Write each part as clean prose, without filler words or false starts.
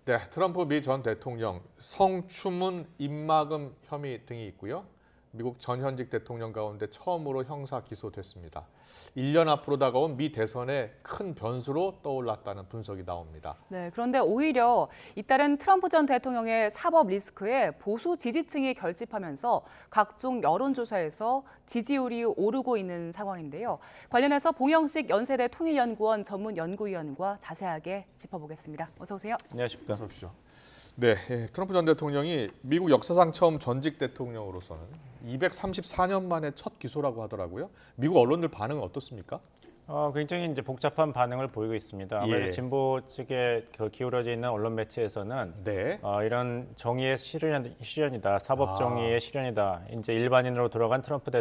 네, 트럼프 미 전 대통령 성추문, 입막음 혐의 등이 있고요. 미국 전 현직 대통령 가운데 처음으로 형사 기소됐습니다. 1년 앞으로 다가온 미 대선의 큰 변수로 떠올랐다는 분석이 나옵니다. 네, 그런데 오히려 잇따른 트럼프 전 대통령의 사법 리스크에 보수 지지층이 결집하면서 각종 여론조사에서 지지율이 오르고 있는 상황인데요. 관련해서 봉영식 연세대 통일연구원 전문 연구위원과 자세하게 짚어보겠습니다. 어서 오세요. 안녕하십니까. 그렇죠. 네, 트럼프 전 대통령이 미국 역사상 처음 전직 대통령으로서는 234년 만에 첫 기소라고 하더라고요. 미국 언론들 반응은 어떻습니까? 굉장히 이제 복잡한 반응을 보이고 있습니다. 아무래도 예. 진보 측에 기울어져 있는 언론 매체에서는 네. 이런 정의의 실현이다, 사법 정의의 실현이다. 이제 일반인으로 돌아간 트럼프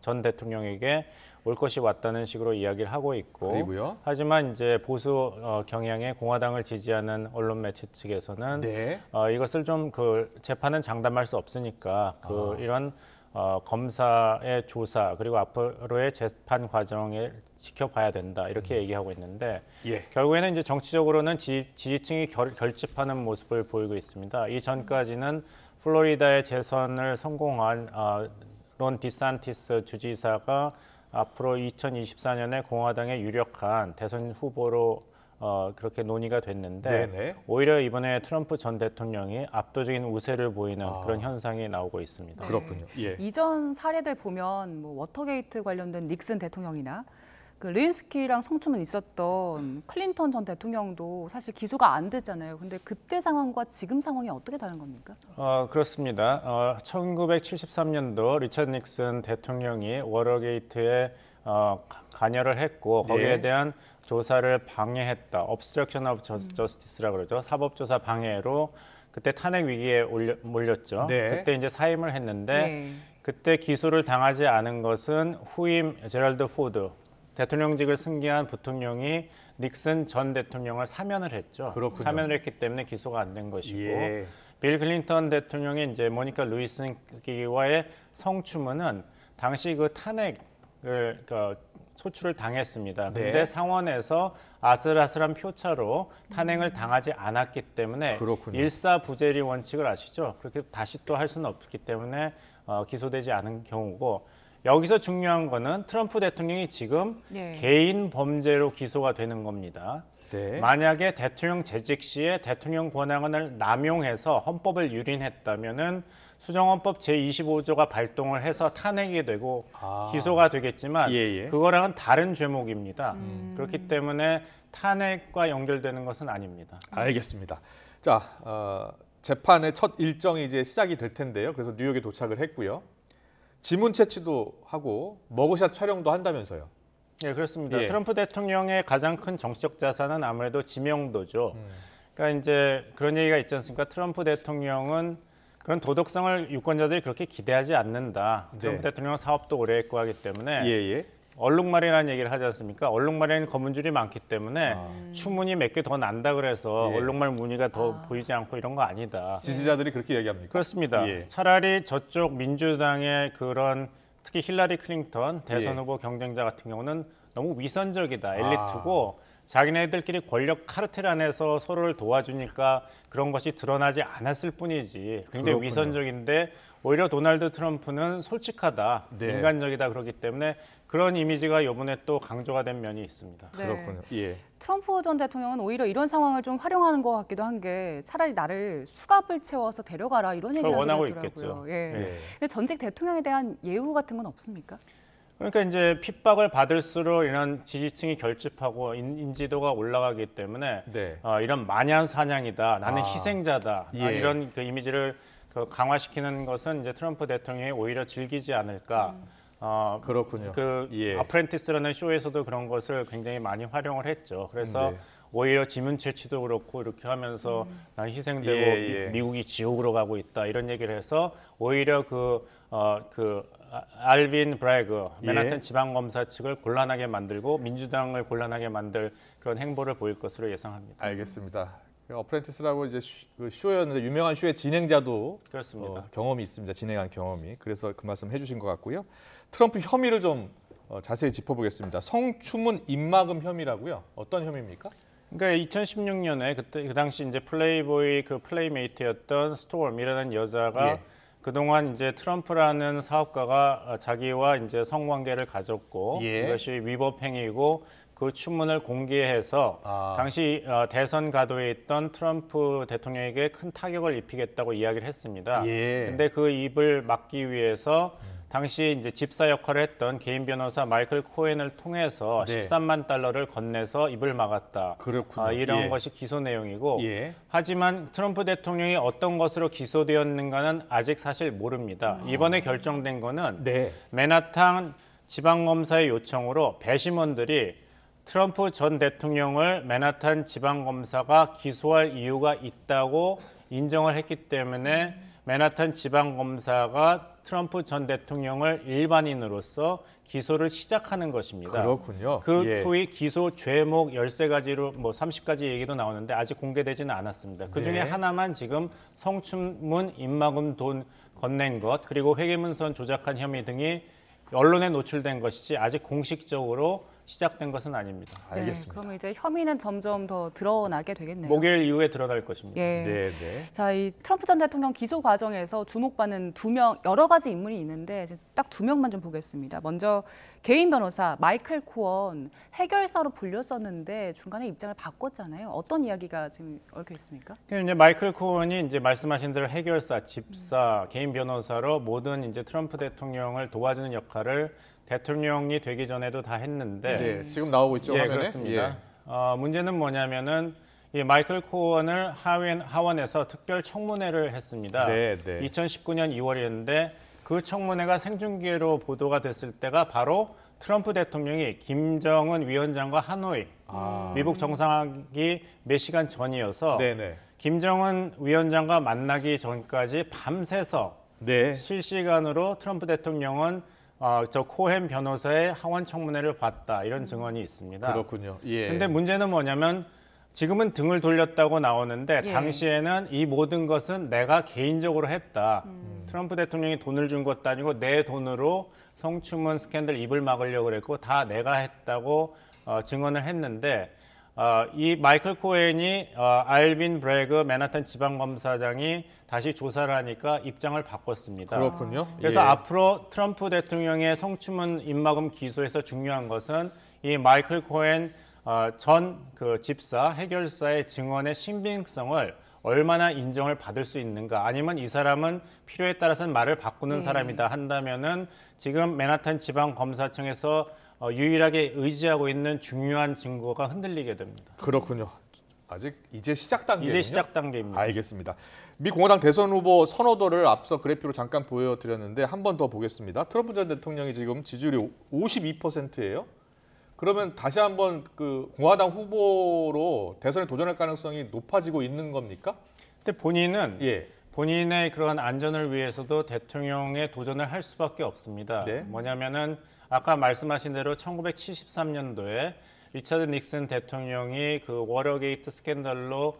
전 대통령에게 올 것이 왔다는 식으로 이야기를 하고 있고, 그리고요. 하지만 이제 보수 경향의 공화당을 지지하는 언론 매체 측에서는 네. 이것을 좀 재판은 장담할 수 없으니까 이런 검사의 조사 그리고 앞으로의 재판 과정을 지켜봐야 된다 이렇게 얘기하고 있는데 예. 결국에는 이제 정치적으로는 지지층이 결집하는 모습을 보이고 있습니다. 이 전까지는 플로리다의 재선을 성공한 론 디산티스 주지사가 앞으로 2024년에 공화당의 유력한 대선 후보로 그렇게 논의가 됐는데 네네. 오히려 이번에 트럼프 전 대통령이 압도적인 우세를 보이는 그런 현상이 나오고 있습니다. 그렇군요. 예. 이전 사례들 보면 뭐 워터게이트 관련된 닉슨 대통령이나 그 르윈스키랑 성추문 있었던 클린턴 전 대통령도 사실 기소가 안 됐잖아요. 근데 그때 상황과 지금 상황이 어떻게 다른 겁니까? 그렇습니다. 1973년도 리처드 닉슨 대통령이 워터게이트에 관여를 했고 거기에 네. 대한 조사를 방해했다. obstruction of justice라고 그러죠. 사법조사 방해로 그때 탄핵 위기에 몰렸죠. 네. 그때 이제 사임을 했는데 네. 그때 기소를 당하지 않은 것은 후임 제럴드 포드 대통령직을 승계한 부통령이 닉슨 전 대통령을 사면을 했죠. 그렇군요. 사면을 했기 때문에 기소가 안 된 것이고 예. 빌 클린턴 대통령이 이제 모니카 루이스기와의 성추문은 당시 그 탄핵을 소추를 당했습니다. 네. 근데 상원에서 아슬아슬한 표차로 탄핵을 당하지 않았기 때문에 그렇군요. 일사부재리 원칙을 아시죠? 그렇게 다시 또 할 수는 없기 때문에 기소되지 않은 경우고 여기서 중요한 거는 트럼프 대통령이 지금 예. 개인 범죄로 기소가 되는 겁니다. 네. 만약에 대통령 재직 시에 대통령 권한을 남용해서 헌법을 유린했다면은 수정헌법 제25조가 발동을 해서 탄핵이 되고 기소가 되겠지만 예. 그거랑은 다른 죄목입니다. 그렇기 때문에 탄핵과 연결되는 것은 아닙니다. 알겠습니다. 자, 재판의 첫 일정이 이제 시작이 될 텐데요. 그래서 뉴욕에 도착을 했고요. 지문 채취도 하고 머그샷 촬영도 한다면서요. 네, 그렇습니다. 예. 트럼프 대통령의 가장 큰 정치적 자산은 아무래도 지명도죠. 그러니까 이제 그런 얘기가 있지 않습니까? 트럼프 대통령은 그런 도덕성을 유권자들이 그렇게 기대하지 않는다. 트럼프 네. 대통령은 사업도 오래 했고 하기 때문에 예. 얼룩말이라는 얘기를 하지 않습니까? 얼룩말에는 검은줄이 많기 때문에 추문이 몇 개 더 난다 그래서 예. 얼룩말 무늬가 더 보이지 않고 이런 거 아니다. 지지자들이 그렇게 얘기합니까? 그렇습니다. 예. 차라리 저쪽 민주당의 그런 특히 힐러리 클린턴 대선 예. 후보 경쟁자 같은 경우는 너무 위선적이다. 엘리트고 자기네들끼리 권력 카르텔 안에서 서로를 도와주니까 그런 것이 드러나지 않았을 뿐이지 굉장히 그렇군요. 위선적인데 오히려 도널드 트럼프는 솔직하다, 네. 인간적이다 그렇기 때문에 그런 이미지가 이번에 또 강조가 된 면이 있습니다. 네. 그렇군요. 예. 트럼프 전 대통령은 오히려 이런 상황을 좀 활용하는 것 같기도 한 게 차라리 나를 수갑을 채워서 데려가라 이런 얘기를 그걸 원하고 하더라고요. 있겠죠. 예. 예. 근데 전직 대통령에 대한 예우 같은 건 없습니까? 그러니까 이제 핍박을 받을수록 이런 지지층이 결집하고 인지도가 올라가기 때문에 네. 이런 마냥 사냥이다, 나는 희생자다 예. 이런 그 이미지를 강화시키는 것은 이제 트럼프 대통령이 오히려 즐기지 않을까. 그렇군요. 예. 아프렌티스라는 쇼에서도 그런 것을 굉장히 많이 활용을 했죠. 그래서 네. 오히려 지문 채취도 그렇고 이렇게 하면서 난 희생되고 예. 미국이 지옥으로 가고 있다 이런 얘기를 해서 오히려 알빈 브래그 맨하탄 지방검사 측을 곤란하게 만들고 민주당을 곤란하게 만들 그런 행보를 보일 것으로 예상합니다. 알겠습니다. 어프렌티스라고 이제 쇼였는데 유명한 쇼의 진행자도 그렇습니다. 경험이 있습니다. 진행한 경험이. 그래서 그 말씀 해주신 것 같고요. 트럼프 혐의를 좀 자세히 짚어보겠습니다. 성추문 입막음 혐의라고요. 어떤 혐의입니까? 그러니까 2016년에 그때 그 당시 이제 플레이보이 그 플레이메이트였던 스톰이라는 여자가 예. 그동안 이제 트럼프라는 사업가가 자기와 이제 성관계를 가졌고 예. 이것이 위법 행위고 그 추문을 공개해서 당시 대선 가도에 있던 트럼프 대통령에게 큰 타격을 입히겠다고 이야기를 했습니다. 예. 근데 그 입을 막기 위해서 당시 이제 집사 역할을 했던 개인 변호사 마이클 코엔을 통해서 네. 13만 달러를 건네서 입을 막았다. 그렇군요. 이런 예. 것이 기소 내용이고 예. 하지만 트럼프 대통령이 어떤 것으로 기소되었는가는 아직 사실 모릅니다. 이번에 결정된 거는 네. 맨하탄 지방검사의 요청으로 배심원들이 트럼프 전 대통령을 맨하탄 지방검사가 기소할 이유가 있다고 인정을 했기 때문에 맨하탄 지방검사가 트럼프 전 대통령을 일반인으로서 기소를 시작하는 것입니다. 그렇군요. 그 예. 소위 기소 죄목 13가지로 뭐 30가지 얘기도 나오는데 아직 공개되지는 않았습니다. 그중에 네. 하나만 지금 성추문 입막음 돈 건넨 것 그리고 회계문서 조작한 혐의 등이 언론에 노출된 것이지 아직 공식적으로 시작된 것은 아닙니다. 알겠습니다. 네, 그러면 이제 혐의는 점점 더 드러나게 되겠네요. 목요일 이후에 드러날 것입니다. 예. 네, 네. 자, 이 트럼프 전 대통령 기소 과정에서 주목받는 여러 가지 인물이 있는데 딱 2명만 좀 보겠습니다. 먼저 개인 변호사 마이클 코언 해결사로 불렸었는데 중간에 입장을 바꿨잖아요. 어떤 이야기가 지금 얽혀 있습니까? 이제 마이클 코언이 이제 말씀하신 대로 해결사, 집사, 개인 변호사로 모든 이제 트럼프 대통령을 도와주는 역할을 대통령이 되기 전에도 다 했는데 네, 지금 나오고 있죠, 예, 화면에. 그렇습니다. 문제는 뭐냐면은 이 마이클 코언을 하원에서 특별 청문회를 했습니다. 네, 네. 2019년 2월이었는데 그 청문회가 생중계로 보도가 됐을 때가 바로 트럼프 대통령이 김정은 위원장과 하노이 미국 정상회의 몇 시간 전이어서 네, 네. 김정은 위원장과 만나기 전까지 밤새서 네. 실시간으로 트럼프 대통령은 저 코헨 변호사의 하원 청문회를 봤다 이런 증언이 있습니다. 그렇군요. 예. 근데 문제는 뭐냐면 지금은 등을 돌렸다고 나오는데 예. 당시에는 이 모든 것은 내가 개인적으로 했다. 트럼프 대통령이 돈을 준 것도 아니고 내 돈으로 성추문 스캔들 입을 막으려고 그랬고 다 내가 했다고 증언을 했는데 이 마이클 코헨이 알빈 브래그 맨하탄 지방검사장이 다시 조사를 하니까 입장을 바꿨습니다. 그렇군요. 그래서 예. 앞으로 트럼프 대통령의 성추문 입막음 기소에서 중요한 것은 이 마이클 코헨 전 그 집사 해결사의 증언의 신빙성을 얼마나 인정을 받을 수 있는가 아니면 이 사람은 필요에 따라서는 말을 바꾸는 사람이다 한다면은 지금 맨하탄 지방검사청에서 유일하게 의지하고 있는 중요한 증거가 흔들리게 됩니다. 그렇군요. 아직 이제 시작 단계군요. 이제 시작 단계입니다. 알겠습니다. 미 공화당 대선 후보 선호도를 앞서 그래프로 잠깐 보여드렸는데 한 번 더 보겠습니다. 트럼프 전 대통령이 지금 지지율이 52%예요. 그러면 다시 한번 그 공화당 후보로 대선에 도전할 가능성이 높아지고 있는 겁니까? 근데 본인은 예. 본인의 그런 안전을 위해서도 대통령에 도전을 할 수밖에 없습니다. 네. 뭐냐면은 아까 말씀하신 대로 1973년도에 리처드 닉슨 대통령이 그 워터게이트 스캔들로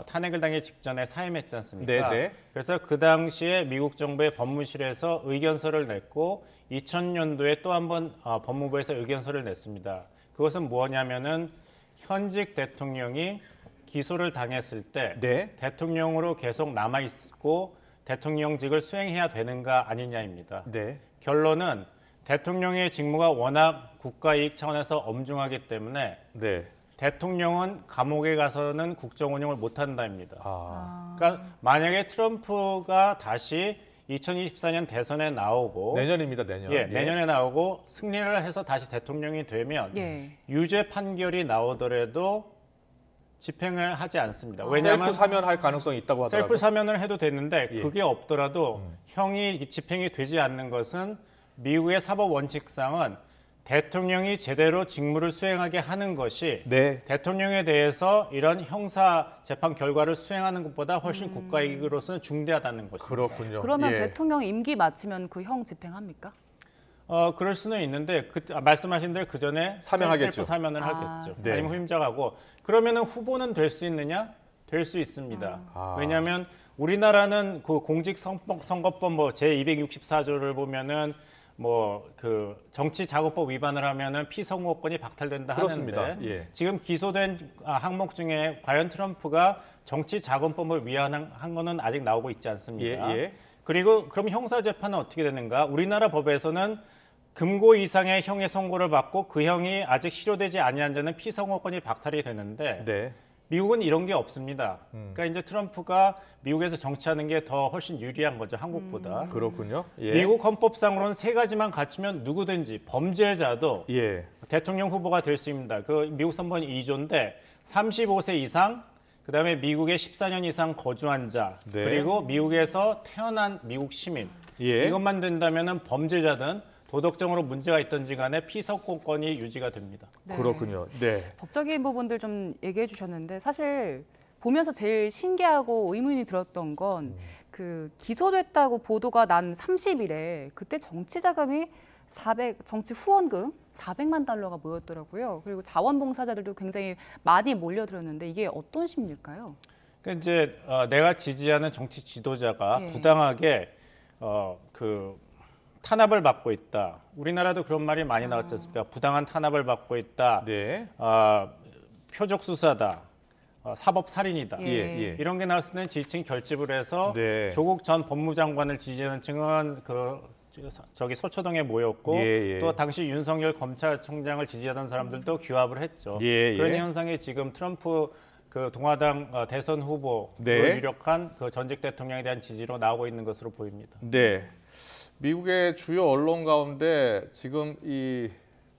탄핵을 당하기 직전에 사임했지 않습니까? 네, 네. 그래서 그 당시에 미국 정부의 법무실에서 의견서를 냈고 2000년도에 또 한 번 법무부에서 의견서를 냈습니다. 그것은 뭐냐면은 현직 대통령이 기소를 당했을 때 네. 대통령으로 계속 남아 있고 대통령직을 수행해야 되는가 아니냐입니다. 네. 결론은 대통령의 직무가 워낙 국가이익 차원에서 엄중하기 때문에 네. 대통령은 감옥에 가서는 국정 운영을 못한다입니다. 아. 그러니까 만약에 트럼프가 다시 2024년 대선에 나오고 내년입니다, 내년. 예, 내년에 나오고 승리를 해서 다시 대통령이 되면 예. 유죄 판결이 나오더라도 집행을 하지 않습니다. 셀프 왜냐하면 사면할 가능성이 있다고 하더라고요. 셀프 사면을 해도 되는데 예. 그게 없더라도 형이 집행이 되지 않는 것은 미국의 사법 원칙상은 대통령이 제대로 직무를 수행하게 하는 것이 네. 대통령에 대해서 이런 형사 재판 결과를 수행하는 것보다 훨씬 국가이익으로서는 중대하다는 것입니다. 그렇군요. 그러면 예. 대통령 임기 마치면 그 형 집행합니까? 그럴 수는 있는데 말씀하신 대로 그 전에 사면하겠죠. 셀프 사면을 아, 하겠죠. 네. 아니면 후임자가고 그러면은 후보는 될 수 있느냐? 될 수 있습니다. 아. 왜냐하면 우리나라는 그 공직선거법 뭐 제 264조를 보면은 뭐 그 정치 자금법 위반을 하면은 피선거권이 박탈된다 그렇습니다. 하는데 예. 지금 기소된 항목 중에 과연 트럼프가 정치 자금법을 위반한 거는 아직 나오고 있지 않습니다. 예. 그리고 그럼 형사 재판은 어떻게 되는가? 우리나라 법에서는 금고 이상의 형의 선고를 받고 그 형이 아직 실효되지 아니한 자는 피선거권이 박탈이 되는데 네. 미국은 이런 게 없습니다. 그러니까 이제 트럼프가 미국에서 정치하는 게 더 훨씬 유리한 거죠, 한국보다. 그렇군요. 예. 미국 헌법상으로는 세 가지만 갖추면 누구든지 범죄자도 예. 대통령 후보가 될 수 있습니다. 그 미국 선번 2조인데 35세 이상, 그다음에 미국에 14년 이상 거주한 자, 네. 그리고 미국에서 태어난 미국 시민. 예. 이것만 된다면은 범죄자든 도덕적으로 문제가 있든지 간에 피선거권이 유지가 됩니다. 네. 그렇군요. 네. 법적인 부분들 좀 얘기해 주셨는데 사실 보면서 제일 신기하고 의문이 들었던 건 그 기소됐다고 보도가 난 30일에 그때 정치 자금이 정치 후원금 400만 달러가 모였더라고요. 그리고 자원봉사자들도 굉장히 많이 몰려들었는데 이게 어떤 심리일까요? 그러니까 이제 내가 지지하는 정치 지도자가 예. 부당하게 그 탄압을 받고 있다. 우리나라도 그런 말이 많이 나왔지 않습니까? 부당한 탄압을 받고 있다. 네. 표적 수사다. 사법 살인이다. 예. 이런 게 나왔을 때는 지지층이 결집을 해서 네. 조국 전 법무장관을 지지하는 층은 저기 서초동에 모였고 예. 또 당시 윤석열 검찰총장을 지지하던 사람들도 규합을 했죠. 예. 그런 현상이 지금 트럼프 그 동아당 대선 후보로 네. 유력한 그 전직 대통령에 대한 지지로 나오고 있는 것으로 보입니다. 네. 미국의 주요 언론 가운데 지금 이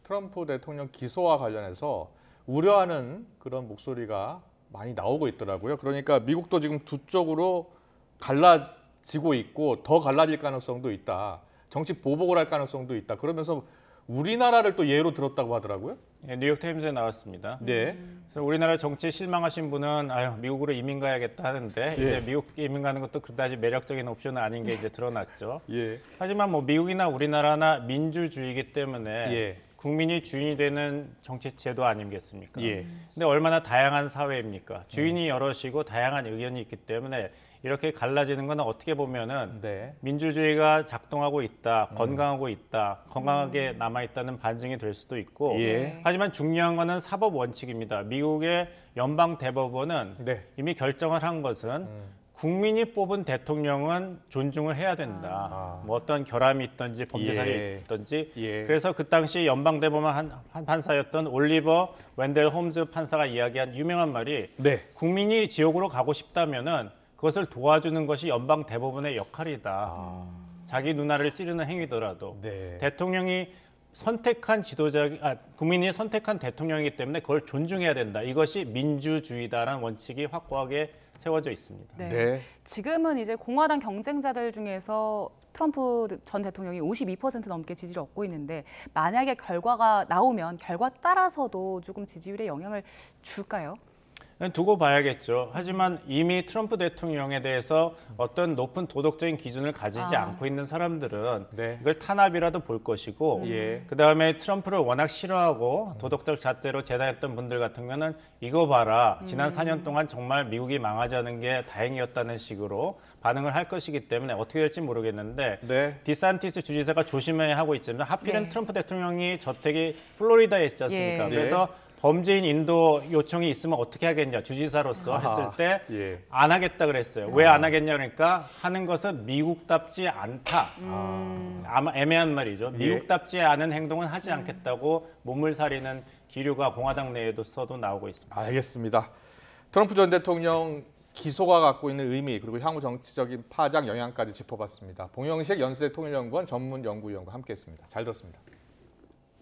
트럼프 대통령 기소와 관련해서 우려하는 그런 목소리가 많이 나오고 있더라고요. 그러니까 미국도 지금 두 쪽으로 갈라지고 있고 더 갈라질 가능성도 있다. 정치 보복을 할 가능성도 있다. 그러면서 우리나라를 또 예로 들었다고 하더라고요. 예, 뉴욕타임즈에 나왔습니다. 네. 그래서 우리나라 정치에 실망하신 분은 아유 미국으로 이민 가야겠다 하는데 이제 미국 이민 가는 것도 그다지 매력적인 옵션은 아닌 게 이제 드러났죠. 예. 하지만 뭐 미국이나 우리나라나 민주주의이기 때문에 예. 국민이 주인이 되는 정치 제도 아니겠습니까? 예. 근데 얼마나 다양한 사회입니까? 주인이 여럿이고 다양한 의견이 있기 때문에 이렇게 갈라지는 건 어떻게 보면은 네. 민주주의가 작동하고 있다, 건강하고 있다, 건강하게 남아 있다는 반증이 될 수도 있고. 예. 하지만 중요한 거는 사법 원칙입니다. 미국의 연방 대법원은 네. 이미 결정을 한 것은 국민이 뽑은 대통령은 존중을 해야 된다. 뭐 어떤 결함이 있든지 범죄사실이 예. 있든지. 예. 그래서 그 당시 연방 대법원 한 판사였던 올리버 웬델 홈즈 판사가 이야기한 유명한 말이 네. 국민이 지옥으로 가고 싶다면은 그것을 도와주는 것이 연방 대법원의 역할이다. 자기 누나를 찌르는 행위더라도 네. 대통령이 선택한 국민이 선택한 대통령이기 때문에 그걸 존중해야 된다. 이것이 민주주의다라는 원칙이 확고하게 세워져 있습니다. 네. 네. 지금은 이제 공화당 경쟁자들 중에서 트럼프 전 대통령이 52% 넘게 지지를 얻고 있는데 만약에 결과가 나오면 결과 따라서도 조금 지지율에 영향을 줄까요? 두고 봐야겠죠. 하지만 이미 트럼프 대통령에 대해서 어떤 높은 도덕적인 기준을 가지지 않고 있는 사람들은 네. 이걸 탄압이라도 볼 것이고 예. 그다음에 트럼프를 워낙 싫어하고 도덕적 잣대로 재단했던 분들 같은 경우는 이거 봐라. 지난 4년 동안 정말 미국이 망하지 않은 게 다행이었다는 식으로 반응을 할 것이기 때문에 어떻게 될지 모르겠는데 네. 디산티스 주지사가 조심해야 하고 있지만 하필은 네. 트럼프 대통령이 저택이 플로리다에 있지 않습니까? 예. 그래서 범죄인 인도 요청이 있으면 어떻게 하겠냐 주지사로서 했을 때 안 예. 하겠다 그랬어요. 왜 안 하겠냐 그러니까 하는 것은 미국답지 않다. 아마 애매한 말이죠. 미국답지 않은 행동은 하지 않겠다고 몸을 사리는 기류가 공화당 내에서도 나오고 있습니다. 알겠습니다. 트럼프 전 대통령 기소가 갖고 있는 의미 그리고 향후 정치적인 파장 영향까지 짚어봤습니다. 봉영식 연세대 통일연구원 전문연구위원과 함께했습니다. 잘 들었습니다.